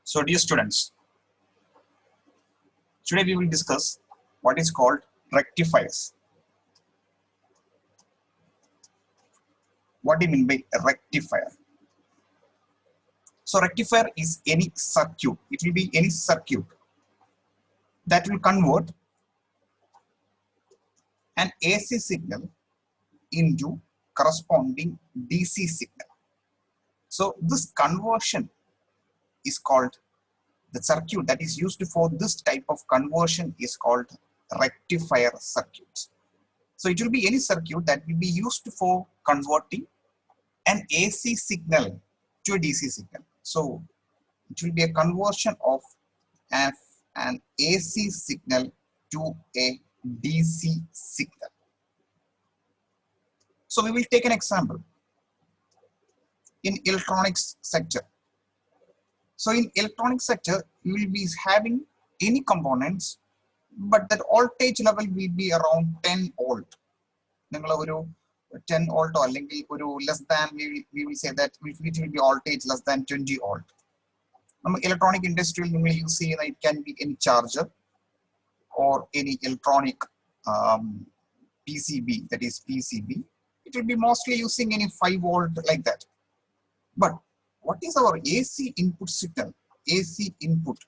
So dear students, today we will discuss what is called rectifiers. What do you mean by a rectifier? So rectifier is any circuit. It will be any circuit that will convert an AC signal into corresponding DC signal. So this conversion is called, the circuit that is used for this type of conversion is called rectifier circuits. So it will be any circuit that will be used for converting an AC signal to a DC signal. So it will be a conversion of an AC signal to a DC signal. So we will take an example in electronics sector. So in electronics sector, you will be having any components, but that voltage level will be around 10 volt. 10 volt or less than, we will say that it will be voltage less than 20 volt. Electronic industry you use it can be any charger or any electronic PCB, that is PCB. It will be mostly using any 5 volt like that. But what is our AC input signal? AC input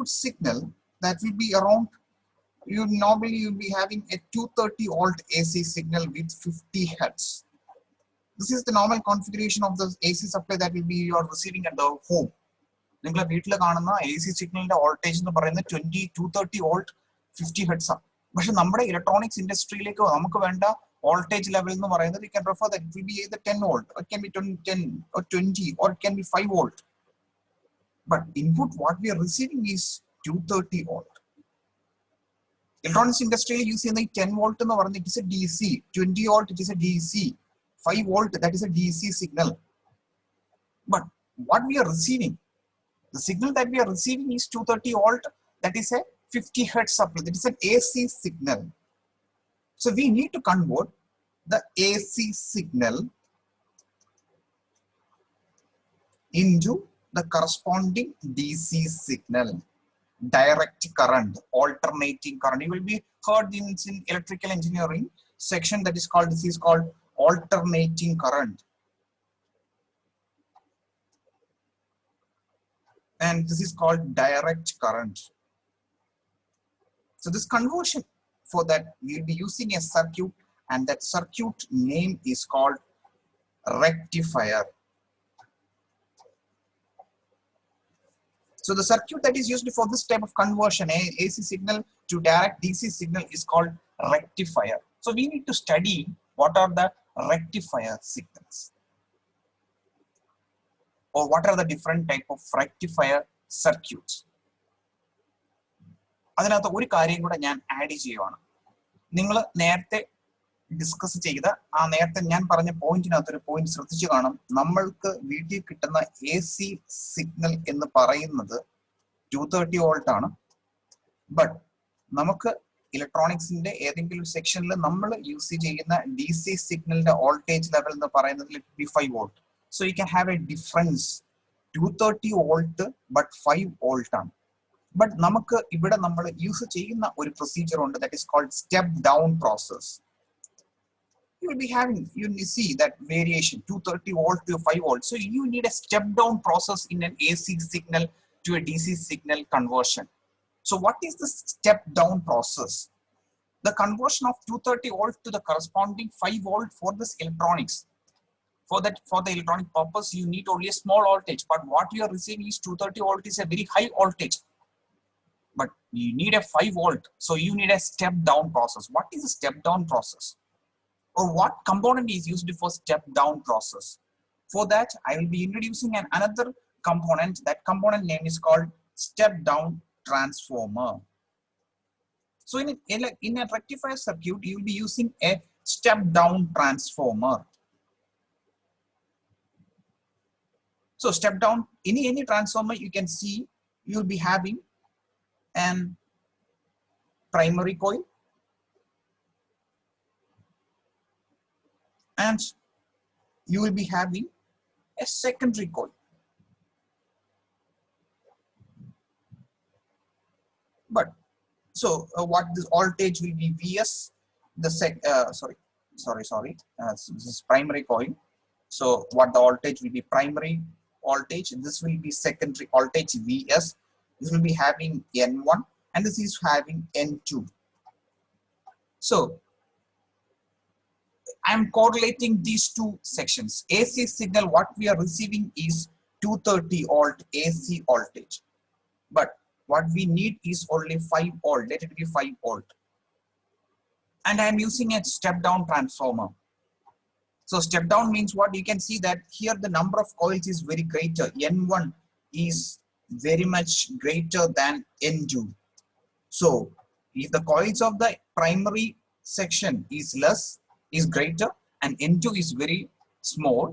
signal, that will be around, you normally will be having a 230 volt AC signal with 50 hertz. This is the normal configuration of the AC supply that will be you are receiving at the home. AC signal voltage 230 volt 50 hertz. But in the electronics industry, voltage level, we can prefer that it will be either 10 volt, or it can be 10 or 20, or it can be 5 volt. But input what we are receiving is 230 volt. Electronics industry using the 10 volt, it is a DC, 20 volt, it is a DC, 5 volt, that is a DC signal. But what we are receiving, the signal that we are receiving is 230 volt, that is a 50 hertz supply, that is an AC signal. So we need to convert the AC signal into the corresponding DC signal, direct current, alternating current. You will be heard in electrical engineering section, that is called, this is called alternating current. And this is called direct current. So this conversion, for that we will be using a circuit, and that circuit name is called rectifier. So the circuit that is used for this type of conversion, AC signal to direct DC signal, is called rectifier. So we need to study what are the rectifier signals, or what are the different type of rectifier circuits. അതിനകത്ത് ഒരു കാര്യം കൂടെ ഞാൻ add ചെയ്യുവാണ്. നിങ്ങൾ നേരത്തെ discuss ചെയ്ത ആ നേരത്തെ ഞാൻ പറഞ്ഞ പോയിന്റിനകത്തൊരു പോയിന്റ് ശ്രദ്ധിച്ചു കാണും. നമ്മൾക്ക് വീട്ടിൽ കിട്ടുന്ന AC സിഗ്നൽ എന്ന് പറയുന്നത് 230 വോൾട്ട് ആണ്. ബട്ട് നമുക്ക് ഇലക്ട്രോണിക്സിന്റെ ഏതെങ്കിലും സെക്ഷനിൽ നമ്മൾ യൂസ് ചെയ്യുന്ന DC സിഗ്നലിന്റെ വോൾട്ടേജ് ലെവൽ എന്ന് പറയുന്നത് 5 volt. So you can have A difference. 230 volt but 5 volt ആണ്. But നമുക്ക് ഇവിടെ നമ്മൾ യൂസ് ചെയ്യുന്ന ഒരു പ്രൊസീജിയർ ഉണ്ട്, that is called step down process. You will be having, you see that variation 230 volt to 5 volt. So you need a step down process in an AC signal to a DC signal conversion. So what is the step down process? The conversion of 230 volt to the corresponding 5 volt for this electronics. For the electronic purpose, you need only a small voltage, but what you are receiving is 230 volt is a very high voltage. But you need a 5 volt, so you need a step down process. What is a step down process, or what component is used for step down process? For that, I will be introducing another component. That component name is called step down transformer. So in a rectifier circuit, you will be using a step down transformer. So step down, any transformer you can see, you will be having an primary coil and you will be having a secondary coil. But so what this voltage will be Vs, the this is primary coil. So what the voltage will be primary voltage, this will be secondary voltage Vs, this will be having N1 and this is having N2. So I am correlating these two sections. AC signal what we are receiving is 230 volt AC voltage, but what we need is only 5 volt, let it be 5 volt, and I am using a step down transformer. So step down means what? You can see that here the number of coils is very greater. N1 is very much greater than N2. So if the coils of the primary section is greater and N2 is very small,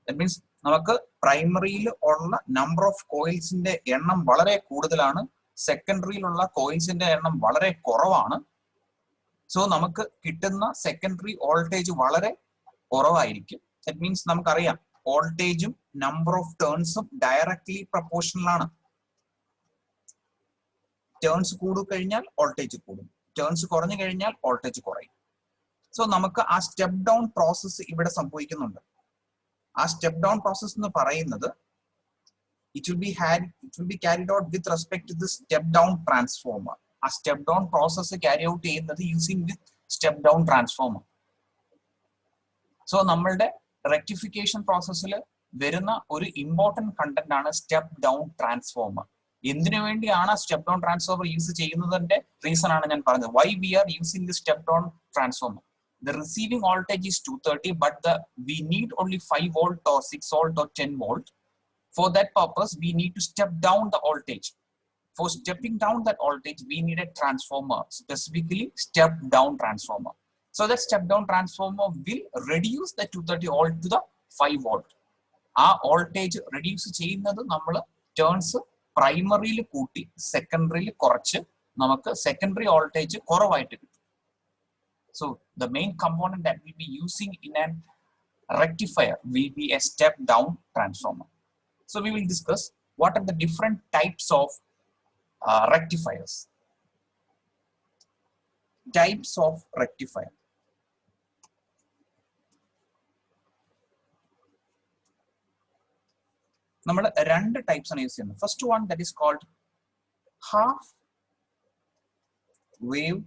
that means നമുക്ക് പ്രൈമറിയിൽ ഉള്ള number of കോയിൽസിന്റെ എണ്ണം വളരെ കൂടുതലാണ്, സെക്കൻഡറിയിലുള്ള കോയിൽസിന്റെ എണ്ണം വളരെ കുറവാണ്. So നമുക്ക് കിട്ടുന്ന സെക്കൻഡറി വോൾട്ടേജ് വളരെ കുറവായിരിക്കും. ദാറ്റ് മീൻസ് നമുക്കറിയാം വോൾട്ടേജും നമ്പർ ഓഫ് ടേൺസും ഡയറക്ട്ലി പ്രൊപ്പോർഷണൽ ആണ്. ടേൺസ് കൂടു കഴിഞ്ഞാൽ വോൾട്ടേജ് കൂടും, ടേൺസ് കുറഞ്ഞു കഴിഞ്ഞാൽ വോൾട്ടേജ് കുറയും. സോ നമുക്ക് ആ സ്റ്റെപ്പ് ഡൗൺ പ്രോസസ്സ് ഇവിടെ സംഭവിക്കുന്നുണ്ട്. ആ സ്റ്റെപ്പ് ഡൗൺ പ്രോസസ് എന്ന് പറയുന്നത് it will be carried out with respect to this step down transformer. ആ step down process carry out ചെയ്യുന്നത് using with step down transformer. So നമ്മളുടെ റെക്ടിഫിക്കേഷൻ പ്രോസസ്സിൽ വരുന്ന ഒരു ഇമ്പോർട്ടന്റ് കണ്ടന്റ് ആണ് സ്റ്റെപ്പ് ഡൗൺ ട്രാൻസ്ഫോമർ. എന്തിനു വേണ്ടിയാണ് സ്റ്റെപ്പ് ഡൗൺ ട്രാൻസ്ഫോമർ യൂസ് ചെയ്യുന്നതിന്റെ റീസൺ ആണ് ഞാൻ പറഞ്ഞത്. Why we are using the step down transformer? The receiving voltage is 230, but we need only 5 volt or 6 volt or 10 volt. For that purpose, we need to step down the voltage. For stepping down that voltage, we need a transformer, specifically step down transformer. So that step down transformer will reduce the 230 volt to the 5 volt. ആ voltage reduce ചെയ്യുന്നത് നമ്മൾ turns പ്രൈമറിയിൽ കൂട്ടി സെക്കൻഡറിയിൽ കുറച്ച് നമുക്ക് secondary voltage കുറവായിട്ട് കിട്ടും. So the main component that we'll be using in a rectifier will be a step down transformer. So we will discuss what are the different types of rectifiers. Types of rectifier. നമ്മൾ രണ്ട് types ആണ് use ചെയ്യുന്നത്. First one that is called half wave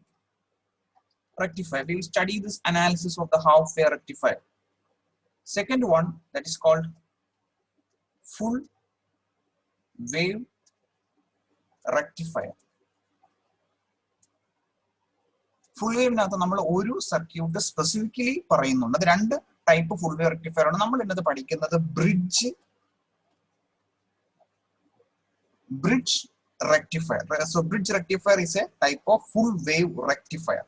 rectifier. We will study this analysis of the half wave rectifier. Second one that is called full wave rectifier. Full വേവിനകത്ത് നമ്മൾ ഒരു circuit specifically പറയുന്നുണ്ട്. അത് രണ്ട് type full wave rectifier ആണ്. നമ്മൾ ഇന്നത് പഠിക്കുന്നത് bridge rectifier. So bridge rectifier is a type of full wave rectifier.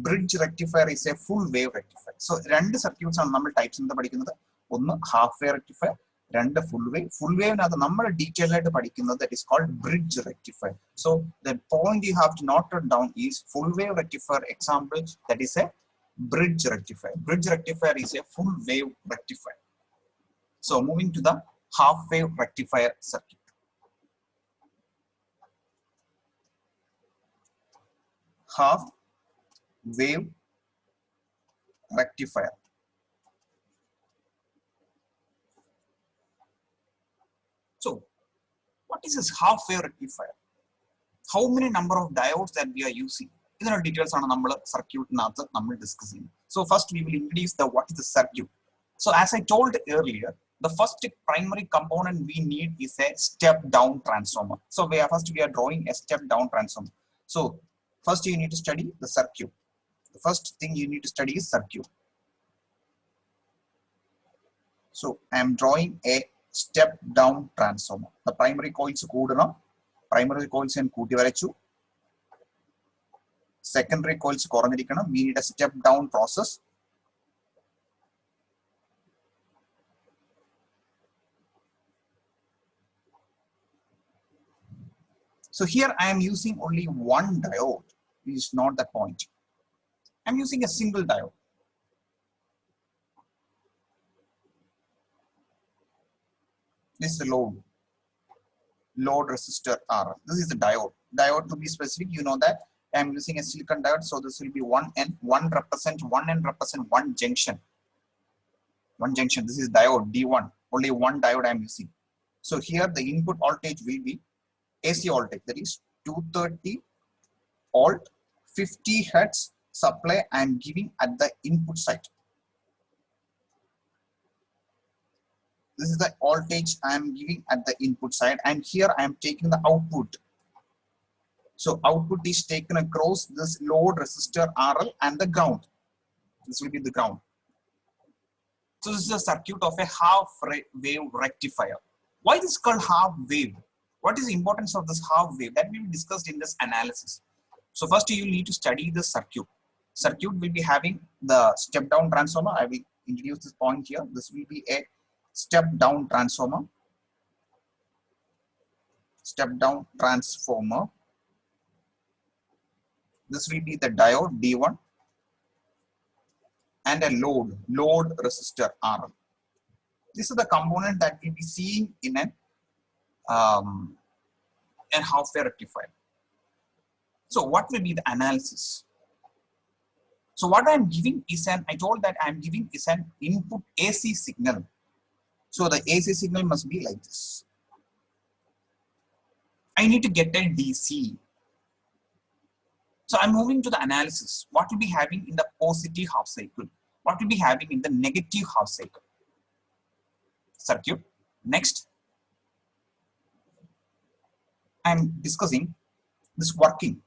Bridge rectifier is a full wave rectifier. So രണ്ട് സർക്യൂട്ട്സ് ആണ് നമ്മൾ ടൈപ്സ് എന്താ പഠിക്കുന്നത്. ഒന്ന് ഹാഫ് വേവ് റെക്ടിഫയർ, രണ്ട് ഫുൾ വേവ്. ഫുൾ വേവിനകത്ത് നമ്മൾ ഡീറ്റെയിൽ ആയിട്ട് പഠിക്കുന്നത് that is called bridge rectifier. So the point you have to note it down is full wave rectifier example, that is a bridge rectifier. Bridge rectifier is a full wave rectifier. So moving to the half wave rectifier circuit. Half wave rectifier. So what is this half wave rectifier? How many number of diodes that we are using? These are details on the circuit we discussing. So first we will introduce the what is the circuit. So as I told earlier, the first primary component we need is a step down transformer. So we are drawing a step down transformer. So first you need to study the circuit. The first thing you need to study is circuit. So I am drawing a step down transformer. The primary coils koodana, primary coils and kooti varachu, secondary coils koranirikkanam. We need a step down process. So here I am using only one diode. This is not the point. I'm using a single diode. This is the load. load resistor RL. This is the diode. Diode, to be specific, you know that I am using a silicon diode, so this will be 1N. 1N represent one junction. One junction. This is diode D1. Only one diode I am using. So here the input voltage will be AC voltage, that is 230 volt, 50 hertz supply I am giving at the input side. This is the voltage I am giving at the input side, and here I am taking the output. So output is taken across this load resistor RL and the ground. This will be the ground. So this is a circuit of a half wave rectifier. Why this is called half wave? What is the importance of this half wave? That will be discussed in this analysis. So first you need to study the circuit. Circuit will be having the step down transformer. I will introduce this point here. This will be a step down transformer. Step down transformer. This will be the diode D1 and a load resistor RL. This is the component that will be seen in an half wave rectifier. So what will be the analysis? So what I am giving is I told that I am giving is an input AC signal. So the AC signal must be like this. I need to get a DC. So I'm moving to the analysis. What will be having in the positive half cycle? What will be having in the negative half cycle? Circuit. Next, I'm discussing this working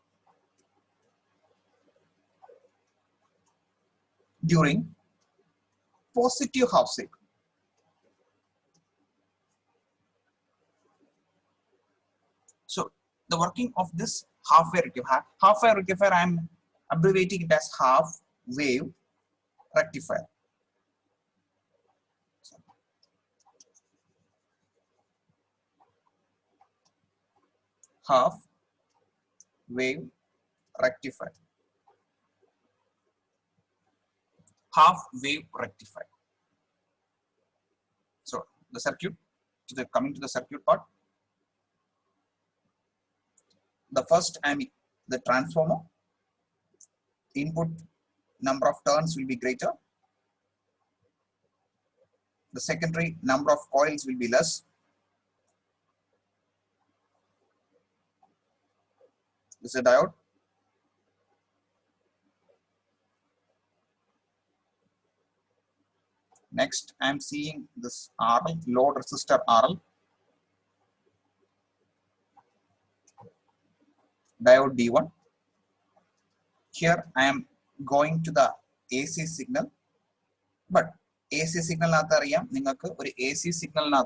during positive half cycle. So the working of this half wave rectifier. Half wave rectifier, I am abbreviating it as half wave rectifier. Half wave rectifier. Half wave rectifier. So the circuit, coming to the circuit part. The first, the transformer. Input number of turns will be greater. The secondary number of coils will be less. This is a diode. Next, I am seeing this RL, load resistor RL. Diode D1. Here I am going to the AC signal, but AC signal AC signal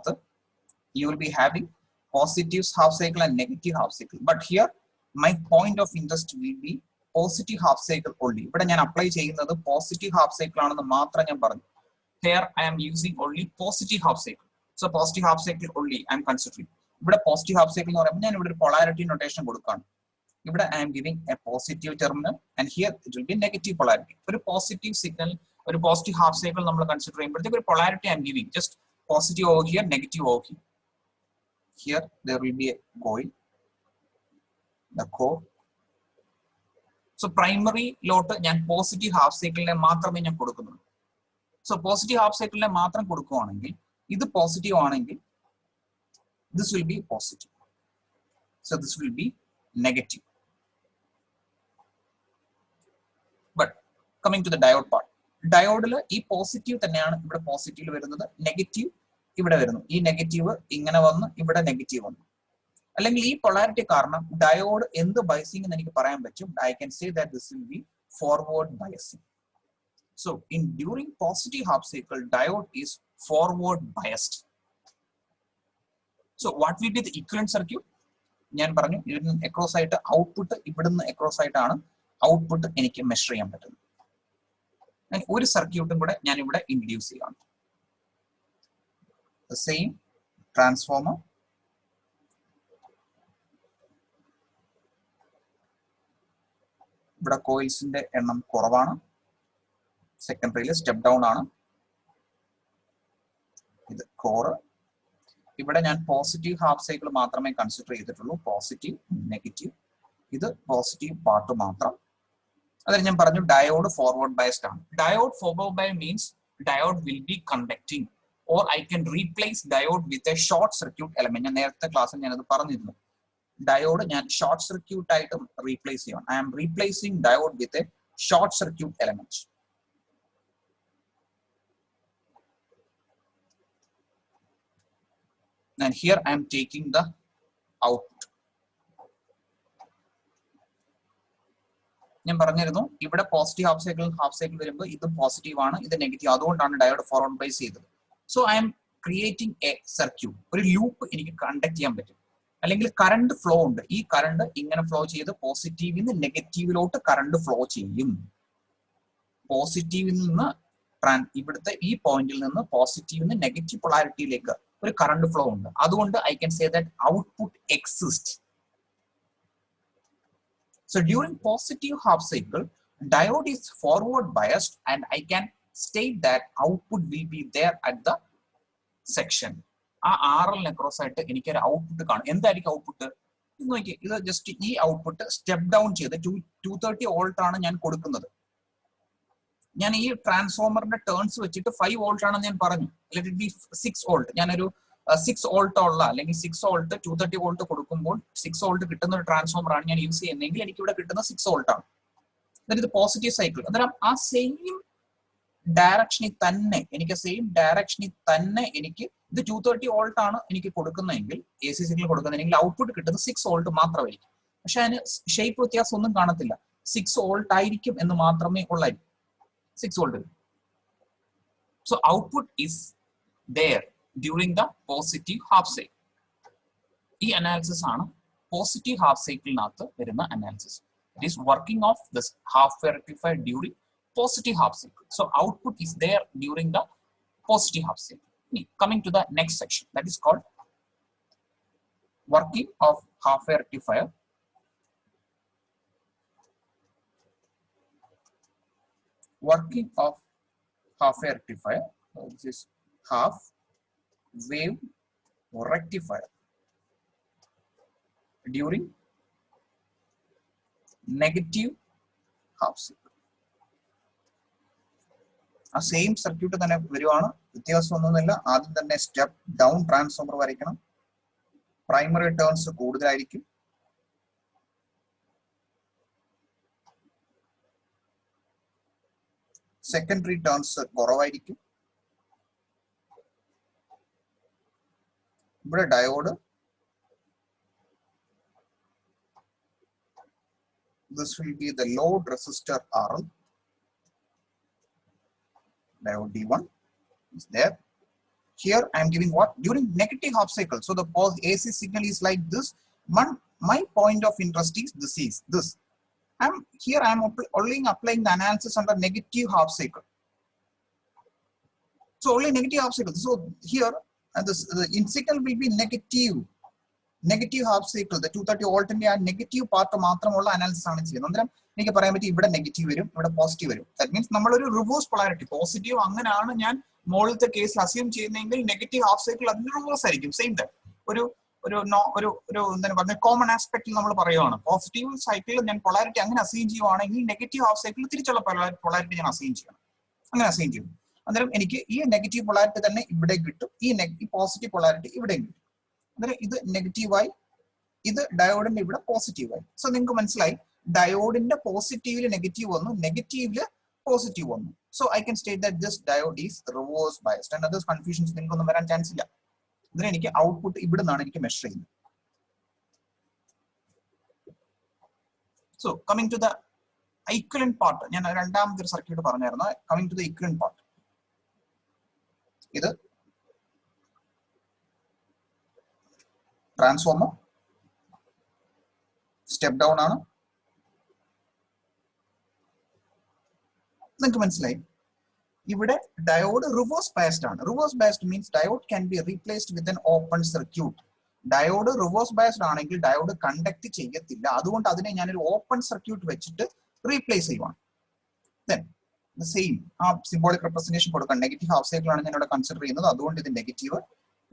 you will be having positive half cycle and negative half cycle. But here my point of interest will be positive half cycle only. But I am apply the positive half cycle. Here I am using only positive half cycle. So positive half cycle only I am considering. But positive half cycle polarity notation. I am giving a positive terminal, and here it will be negative polarity. For a positive signal, or a positive half cycle, we are considering, but the polarity I am giving just positive over here, negative over here. Here there will be a coil, the core. So primary load positive half cycle so positive half cycle this positive this will be positive. So this will be negative. But coming to the diode part, diode is positive, positive negative, negative, negative. Polarity diode in the biasing I can say that this will be forward biasing. So during positive half cycle, diode is forward biased. So what will be the equivalent circuit? Across site output across site output measure and one circuit introduce the same transformer. Coils in the secondary step down this core. ഇവിടെ ഞാൻ positive half cycle മാത്രമേ consider ചെയ്തിട്ടുള്ളൂ. Positive, negative, ഇത് positive part മാത്രം. അതിൽ ഞാൻ പറഞ്ഞു diode forward biased ആണ്. Diode forward biased means diode will be conducting or I can replace diode with a short circuit element. ഞാൻ നേരത്തെ ക്ലാസ്സിൽ ഞാനത് പറഞ്ഞിരുന്നു. ഡയോഡ് ഞാൻ ഷോർട്ട് സർക്യൂട്ട് ആയിട്ട് റീപ്ലേസ് ചെയ്യണം. I am replacing diode with a short circuit element. And here I am taking the output. ഞാൻ പറഞ്ഞിരുന്നു ഇവിടെ പോസിറ്റീവ് ഹാഫ് സൈക്കിൾ വരുമ്പോൾ ഇത് പോസിറ്റീവ് ആണ്, ഇത് നെഗറ്റീവ്. അതുകൊണ്ടാണ് ഡയോഡ് ഫോർവേഡ് ബയസ് ചെയ്തത്. So I M creating A circuit. ഒരു ലൂപ്പ് എനിക്ക് കണ്ടക്ട് ചെയ്യാൻ പറ്റും. അല്ലെങ്കിൽ കറണ്ട് ഫ്ലോ ഉണ്ട്. ഈ കറണ്ട് ഇങ്ങനെ ഫ്ലോ ചെയ്ത് പോസിറ്റീവിൽ നിന്ന് നെഗറ്റീവിലോട്ട് കറണ്ട് ഫ്ലോ ചെയ്യും. പോസിറ്റീവിൽ നിന്ന് ഇവിടുത്തെ ഈ പോയിന്റിൽ നിന്ന് പോസിറ്റീവിൽ നിന്ന് നെഗറ്റീവ് പൊളാരിറ്റിയിലേക്ക് ഒരു കറണ്ട് ഫ്ലോ ഉണ്ട്. അതുകൊണ്ട് I can say that output exist. So during positive half cycle, diode is forward biased and I can state that output will be there at the section. ആ RL across ആയിട്ട് എനിക്ക് ഒരു output കാണും. എന്തായിരിക്കും output? ഇത് നോക്കിയേ, ഇത് just ഈ ഔട്ട്പുട്ട് സ്റ്റെപ്പ് ഡൗൺ ചെയ്ത് 230 വോൾട്ട് ആണ് ഞാൻ കൊടുക്കുന്നത്. ഞാൻ ഈ ട്രാൻസ്ഫോമറിന്റെ ടേൺസ് വെച്ചിട്ട് 5 വോൾട്ട് ആണെന്ന് ഞാൻ പറഞ്ഞു. Let it be 6 volt. ഞാനൊരു 6 വോൾട്ട് ഉള്ള അല്ലെങ്കിൽ 6 വോൾട്ട് 230 വോൾട്ട് കൊടുക്കുമ്പോൾ 6 വോൾട്ട് കിട്ടുന്ന ഒരു ട്രാൻസ്ഫോമർ ആണ് ഞാൻ യൂസ് ചെയ്യുന്നതെങ്കിൽ എനിക്ക് ഇവിടെ കിട്ടുന്ന 6 വോൾട്ട് ആണ്. ഇത് പോസിറ്റീവ് സൈക്കിൾ. അന്നേരം ആ സെയിം ഡയറക്ഷനിൽ തന്നെ എനിക്ക് ഇത് 230 വോൾട്ട് ആണ് എനിക്ക് കൊടുക്കുന്നതെങ്കിൽ AC സിഗ്നൽ കൊടുക്കുന്നതെങ്കിൽ ഔട്ട്പുട്ട് കിട്ടുന്നത് 6 വോൾട്ട് മാത്രമായിരിക്കും. പക്ഷെ അതിന് ഷേപ്പ് വ്യത്യാസം ഒന്നും കാണത്തില്ല. 6 വോൾട്ട് ആയിരിക്കും എന്ന് മാത്രമേ ഉള്ളായിരിക്കും. 6 volt. So output is there during the positive half cycle. ഈ അനാലിസിസ് ആണ് പോസിറ്റീവ് ഹാഫ് സൈക്കിളിനകത്ത് വരുന്ന analysis. It is working of this half wave rectifier during positive half cycle. So output is there during the positive half cycle. Coming to the next section, that is called working of half wave rectifier. Working of half wave rectifier. So this is half wave rectifier during negative half cycle. ആ same circuit തന്നെ വരുവാണ്, വ്യത്യാസമൊന്നുമില്ല. ആദ്യം തന്നെ step down transformer വരയ്ക്കണം. Primary turns കൂടുതലായിരിക്കും. Secondary turns കുറവായിരിക്കും. ഇവിടെ diode this will be the load resistor RL. Diode D1 is there. Here I am giving what? During negative half cycle. So the AC signal is like this. My point of interest is this. I am only applying the analysis under negative half cycle. So only negative half cycle. So here the in signal will be negative half cycle. The 230 volt in the negative part മാത്രമുള്ള analysis ആണ് ചെയ്യുന്നത്. അന്നേരം എനിക്ക് പറയാൻ പറ്റും ഇവിടെ negative വരും, ഇവിടെ പോസിറ്റീവ് വരും. ദാറ്റ് മീൻസ് നമ്മളൊരു റിവേഴ്സ് പൊളാരിറ്റി പോസിറ്റീവ് അങ്ങനെയാണ് ഞാൻ മുകളിലത്തെ കേസിൽ അസ്യൂം ചെയ്യുന്നതെങ്കിൽ നെഗറ്റീവ് ഹാഫ് സൈക്കിൾ അതിന് റിവേഴ്സ് ആയിരിക്കും. സെയിം ടൈം ഒരു എന്താണ് പറയുന്നത് കോമൺ ആസ്പെക്റ്റിൽ നമ്മൾ പറയുവാണ്. പോസിറ്റീവ് സൈക്കിളിൽ ഞാൻ പൊളാരിറ്റി അങ്ങനെ അസൈൻ ചെയ്യുവാണെങ്കിൽ നെഗറ്റീവ് ഹാഫ് സൈക്കിളിൽ തിരിച്ചുള്ള പൊളാരിറ്റി ഞാൻ അസൈൻ ചെയ്യണം. അങ്ങനെ അസൈൻ ചെയ്യും. അന്നേരം എനിക്ക് ഈ നെഗറ്റീവ് പൊളാരിറ്റി തന്നെ ഇവിടെ കിട്ടും, ഈ പോസിറ്റീവ് പൊളാരിറ്റി ഇവിടെയും കിട്ടും. അന്നേരം ഇത് നെഗറ്റീവായി, ഇത് ഡയോഡിന്റെ ഇവിടെ പോസിറ്റീവായി. സോ നിങ്ങൾക്ക് മനസ്സിലായി, ഡയോഡിന്റെ പോസിറ്റീവില് നെഗറ്റീവ് വന്നു, നെഗറ്റീവില് പോസിറ്റീവ് വന്നു. So I can state that this diode is reverse biased. And others confusions നിങ്ങൾക്കൊന്നും വരാൻ ചാൻസ് ഇല്ല. ഇതിന് എനിക്ക് ഔട്ട്പുട്ട് ഇവിടെ നിന്നാണ് എനിക്ക് മെഷർ ചെയ്യുന്നത്. So coming to the equivalent part, ഞാൻ രണ്ടാമത്തെ ഒരു സർക്യൂട്ട് പറഞ്ഞായിരുന്നു. Coming to the equivalent part, ഇത് ട്രാൻസ്ഫോമർ സ്റ്റെപ്പ് ഡൗൺ ആണ്. നിങ്ങൾക്ക് മനസ്സിലായി, ഇവിടെ ഡയോഡ് റിവേഴ്സ് ബയസ്ഡ് ആണ്. Reverse biased means diode can be replaced with an open circuit. Diode reverse biased ആണെങ്കിൽ ഡയോഡ് കണ്ടക്ട് ചെയ്യത്തില്ല. അതുകൊണ്ട് അതിനെ ഞാനൊരു ഓപ്പൺ സർക്യൂട്ട് വെച്ചിട്ട് റീപ്ലേസ് ചെയ്യുവാണ്. ദെൻ സെയിം ആ സിംബോളിക് റെപ്രസെന്റേഷൻ കൊടുക്കാം. നെഗറ്റീവ് ഹാഫ് സൈക്കിൾ ആണ് ഞാൻ ഇവിടെ കൺസിഡർ ചെയ്യുന്നത്. അതുകൊണ്ട് ഇത് നെഗറ്റീവ്,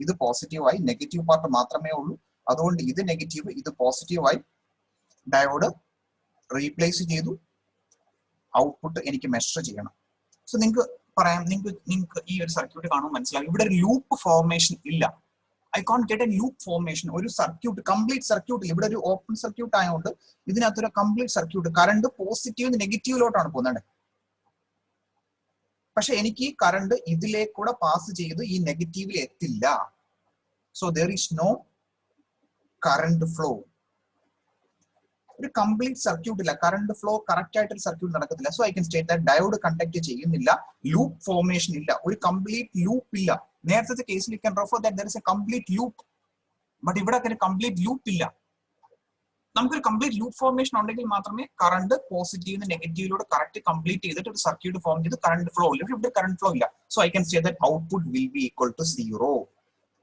ഇത് പോസിറ്റീവായി, നെഗറ്റീവ് പാർട്ട് മാത്രമേ ഉള്ളൂ. അതുകൊണ്ട് ഇത് നെഗറ്റീവ്, ഇത് പോസിറ്റീവായി ഡയോഡ് റീപ്ലേസ് ചെയ്തു. ഔട്ട്പുട്ട് എനിക്ക് മെഷർ ചെയ്യണം. സോ നിങ്ങൾക്ക് പറയാം, നിങ്ങൾക്ക് ഈ ഒരു സർക്യൂട്ട് കാണുമ്പോൾ മനസ്സിലാവും ഇവിടെ ഒരു ലൂപ്പ് ഫോർമേഷൻ ഇല്ല. I can get a loop formation. ഒരു സർക്യൂട്ട്, കംപ്ലീറ്റ് സർക്യൂട്ടിൽ, ഇവിടെ ഒരു ഓപ്പൺ സർക്യൂട്ട് ആയതുകൊണ്ട് ഇതിനകത്തൊരു കംപ്ലീറ്റ് സർക്യൂട്ട്, കറണ്ട് പോസിറ്റീവ് നെഗറ്റീവിലോട്ടാണ് പോകുന്നത്. പക്ഷെ എനിക്ക് ഈ കറണ്ട് ഇതിലേക്കൂടെ പാസ് ചെയ്ത് ഈ നെഗറ്റീവിൽ എത്തില്ല. So there is no current flow. ഒരു കംപ്ലീറ്റ് സർക്യൂട്ട് ഇല്ല, കറണ്ട് ഫ്ലോ കറക്റ്റ് ആയിട്ട് ഒരു സർക്യൂട്ട് നടക്കത്തില്ല. So I can state that diode conduct ചെയ്യുന്നില്ല, ലൂപ്പ് ഫോർമേഷൻ ഇല്ല, ഒരു കംപ്ലീറ്റ് ലൂപ്പ് ഇല്ല. നേരത്തെ കേസിൽ you can refer that there is a complete loop. But ഇവിടെ ഒരു കംപ്ലീറ്റ് ലൂപ്പ് ഇല്ല. നമുക്കൊരു കംപ്ലീറ്റ് ലൂപ്പ് ഫോർമേഷൻ ഉണ്ടെങ്കിൽ മാത്രമേ കറണ്ട് പോസിറ്റീവ് നെഗറ്റീവിലൂടെ കറക്റ്റ് കംപ്ലീറ്റ് ചെയ്തിട്ട് ഒരു സർക്യൂട്ട് ഫോം ചെയ്ത് കറണ്ട് ഫ്ലോ ഇല്ല. ഇവിടെ കറണ്ട് ഫ്ലോ ഇല്ല. So I can state that output will be equal to 0.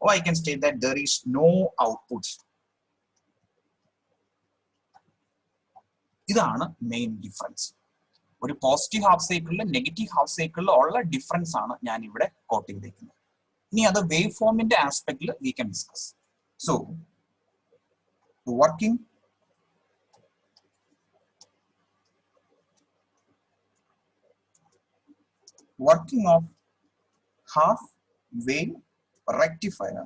Or I can state that there is no output. ഇതാണ് മെയിൻ ഡിഫറൻസ്. ഒരു positive half സൈക്കിളിലും negative half സൈക്കിളിലും ഉള്ള difference ആണ് ഞാൻ ഇവിടെ കോട്ട് ചെയ്തിരിക്കുന്നത്. ഇനി അത് വേവ് ഫോമിന്റെ ആസ്പെക്ടിൽ we can discuss. So working of half wave rectifier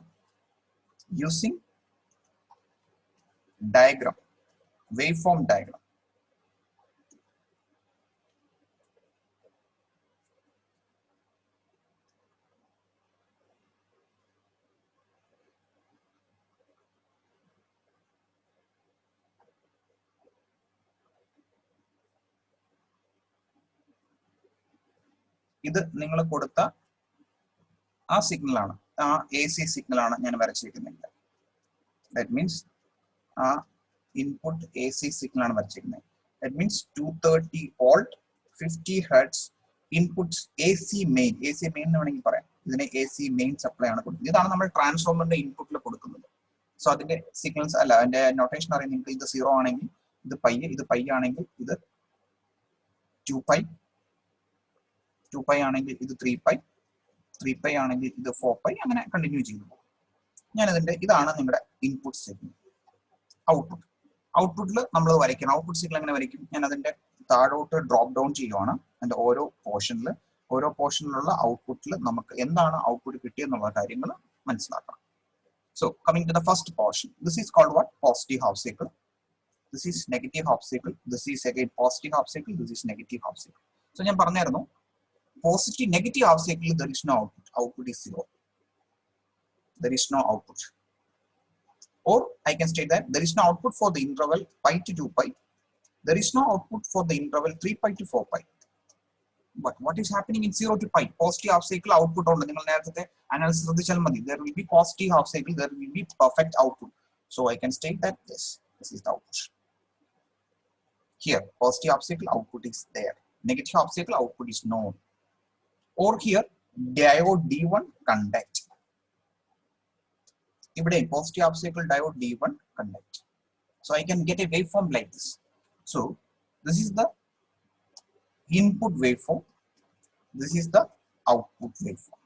using diagram, waveform diagram. ഇത് നിങ്ങൾ കൊടുത്ത ആ സിഗ്നലാണ്, ആ AC സിഗ്നലാണ് ഞാൻ വരച്ചിരിക്കുന്നത്. ദാറ്റ് മീൻസ് ആ ഇൻപുട്ട് AC സിഗ്നലാണ് വരച്ചിരിക്കുന്നത്. That means 230 volt 50 hertz input AC main എന്ന് വേണമെങ്കിൽ പറയാം. ഇതിനെ AC മെയിൻ സപ്ലൈ ആണ് കൊടുക്കുന്നത്. ഇതാണ് നമ്മൾ ട്രാൻസ്ഫോമറിന്റെ ഇൻപുട്ടിൽ കൊടുക്കുന്നത്. സോ അതിന്റെ സിഗ്നൽസ് അല്ല, അതിന്റെ നൊട്ടേഷൻ അറിയാം നിങ്ങൾക്ക്. ഇത് 0 ആണെങ്കിൽ ഇത് പൈ, ഇത് പൈ ആണെങ്കിൽ ഇത് 2π, 2π ആണെങ്കിൽ ഇത് 3π, 3π ആണെങ്കിൽ ഇത് 4π, അങ്ങനെ കണ്ടിന്യൂ ചെയ്തു പോകും. ഇതാണ് നിങ്ങളുടെ ഇൻപുട്ട് സിഗ്നൽ. ഔട്ട്പുട്ടിൽ നമ്മൾ വരയ്ക്കണം. ഔട്ട്പുട്ട് സിഗ്നൽ എങ്ങനെ വരയ്ക്കും? ഞാൻ അതിന്റെ താഴോട്ട് ഡ്രോപ്പ് ഡൗൺ ചെയ്യുവാണ്. അതിന്റെ ഓരോ പോർഷനിലുള്ള ഔട്ട്പുട്ടിൽ നമുക്ക് എന്താണ് ഔട്ട്പുട്ട് കിട്ടിയെന്നുള്ള കാര്യങ്ങൾ മനസ്സിലാക്കണം. So coming to the first portion, this is called what? Positive half cycle. This is negative half cycle. This is again positive half cycle. This is negative half cycle. So ഞാൻ പറഞ്ഞായിരുന്നു, positive negative half cycle there is no output. Output is 0. There is no output. Or I can state that there is no output for the interval pi to 2π. There is no output for the interval 3π to 4π. But what is happening in 0 to pi? Positive half cycle output ഉണ്ട്. നിങ്ങൾ നേരത്തെ analysis ശ്രദ്ധിച്ചാൽ മതി. There will be positive half cycle, there will be perfect output. So I can state that this is the output. Here positive half cycle output is there. Negative half cycle output is known. Or here diode D1 conduct. ഇവിടെ positive half cycle diode D1 conduct. So I can get a waveform like this. So this is the input waveform. This is the output waveform.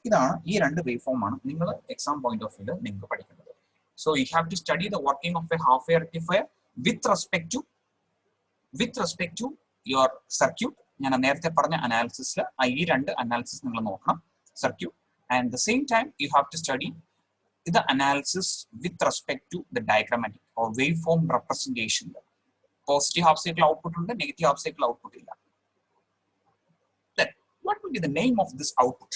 ഇതാണ് ഈ രണ്ട് waveform ആണ് നിങ്ങൾ exam point of view നിങ്ങൾക്ക് പഠിക്കേണ്ടത്. So you have to study the working of a half wave rectifier with respect to your circuit. ഞാൻ നേരത്തെ പറഞ്ഞ അനാലിസിസിൽ ഈ രണ്ട് അനാലിസിസ് നിങ്ങൾ നോക്കണം, circuit. And the same time you have to study the analysis with respect to the diagrammatic or waveform representation. Positive half cycle output ഉണ്ട്, negative half cycle output ഇല്ല. Then what will be the name of this output?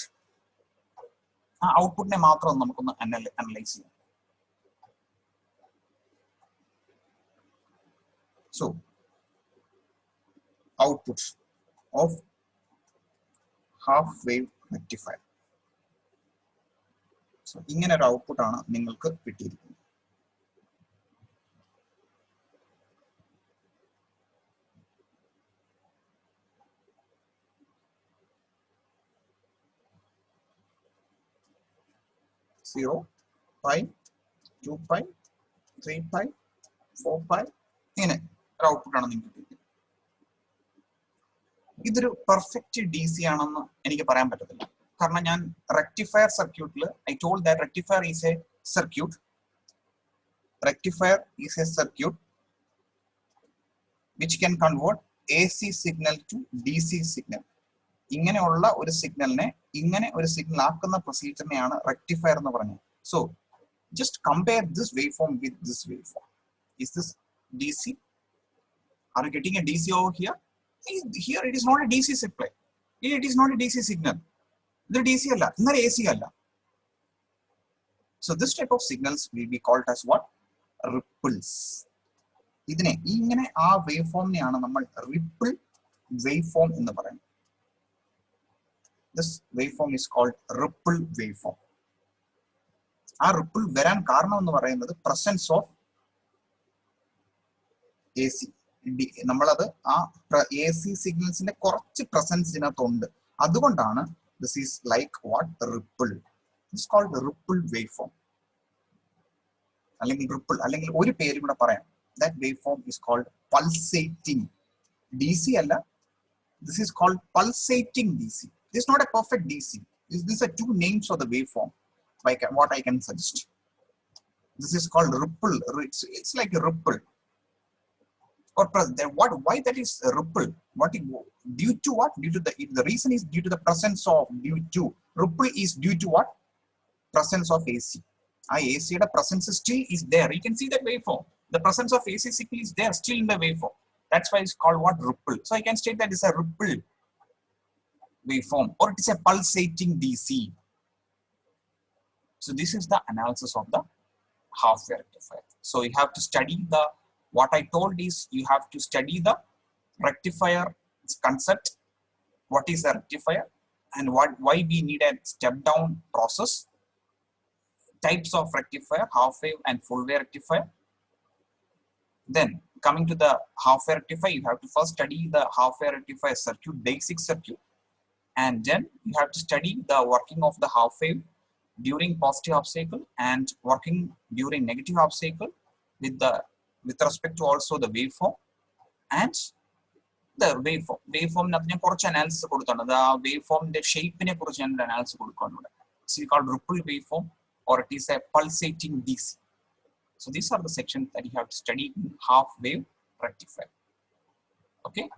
ആ ഔട്ട്പുട്ടിനെ മാത്രം നമുക്കൊന്ന് analyse ചെയ്യാം. So output of half wave rectifier. So ഇങ്ങനെ ഒരു output ആണ് നിങ്ങൾക്ക് കിട്ടിയിരിക്കുന്നത്. Zero, pi, 2π, 3π, 4π, ഇങ്ങനെ ഒരു ഔട്ട്പുട്ട് ആണ് നിങ്ങൾക്ക് കിട്ടിയത്. ഇതൊരു പെർഫെക്റ്റ് DC ആണെന്ന് എനിക്ക് പറയാൻ പറ്റത്തില്ല. കാരണം ഞാൻ റെക്ടിഫയർ സർക്യൂട്ടിൽ I told that rectifier is a circuit. Rectifier is a circuit which can convert AC signal to DC signal. ഇങ്ങനെയുള്ള ഒരു സിഗ്നലിനെ ഇങ്ങനെ ഒരു സിഗ്നൽ ആക്കുന്ന പ്രൊസീജിയറിനെയാണ് റെക്ടിഫയർ എന്ന് പറയുന്നത്. So just compare this waveform with this waveform. Is this DC? Are you getting a DC over here? Here it is not a DC supply. Here it is not a DC signal. This DC alla, this AC alla. So this type of signals will be called as what? Ripples. ഇതിനെ ഇങ്ങനെ ആ waveformനെയാണ് നമ്മൾ ripple waveform എന്ന് പറയുന്നത്. This waveform is called ripple waveform. ആ ripple വരാൻ കാരണം എന്ന് പറയുന്നത് പ്രസൻസ് ഓഫ് എ സി. നമ്മളത് ആ എ സി സിഗ്നൽസിന്റെ കുറച്ച് പ്രസൻസ് ഇതിനകത്തുണ്ട്. അതുകൊണ്ടാണ് this is like what ripple. This called ripple wave form അല്ലെങ്കിൽ റിപ്പിൾ, അല്ലെങ്കിൽ ഒരു പേര് കൂടെ പറയാം. That wave form is called pulsating. D C അല്ല, this is called pulsating D C. This not a perfect D C. These are two names of the waveform. Like what I can suggest. This is called ripple. It's like a ripple. Or what? Why that is a ripple? What due to what? Due to the reason is due to the presence of due to ripple is due to what? Presence of AC. AC the presence still is there. You can see that waveform. The presence of AC signal is there still in the waveform. That's why it's called what? Ripple. So I can state that it's a ripple waveform, or it is a pulsating DC. So this is the analysis of the half-wave rectifier. So you have to study what I told is you have to study the rectifier concept, what is a rectifier, and why we need a step-down process, types of rectifier, half-wave and full-wave rectifier. Then coming to the half-wave rectifier, you have to first study the half-wave rectifier circuit, basic circuit, and then you have to study the working of the half-wave during positive half cycle and working during negative half cycle with respect to also the waveform and the waveform. Waveform ഞാൻ കുറച്ച് analysis കൊടുത്തിട്ടുണ്ട്. ആ waveformന്റെ ഷേപ്പിനെ കുറിച്ച് ഞാൻ analysis കൊടുക്കുന്നുണ്ട്. It's called ripple waveform, or it is a pulsating DC. So these are the sections that you have to study in half wave rectifier. Okay.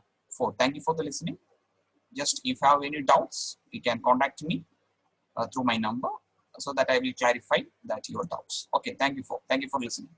Thank you for the listening. Just if you have any doubts, you can contact me through my number, so that I will clarify that your doubts. Okay, thank you for listening.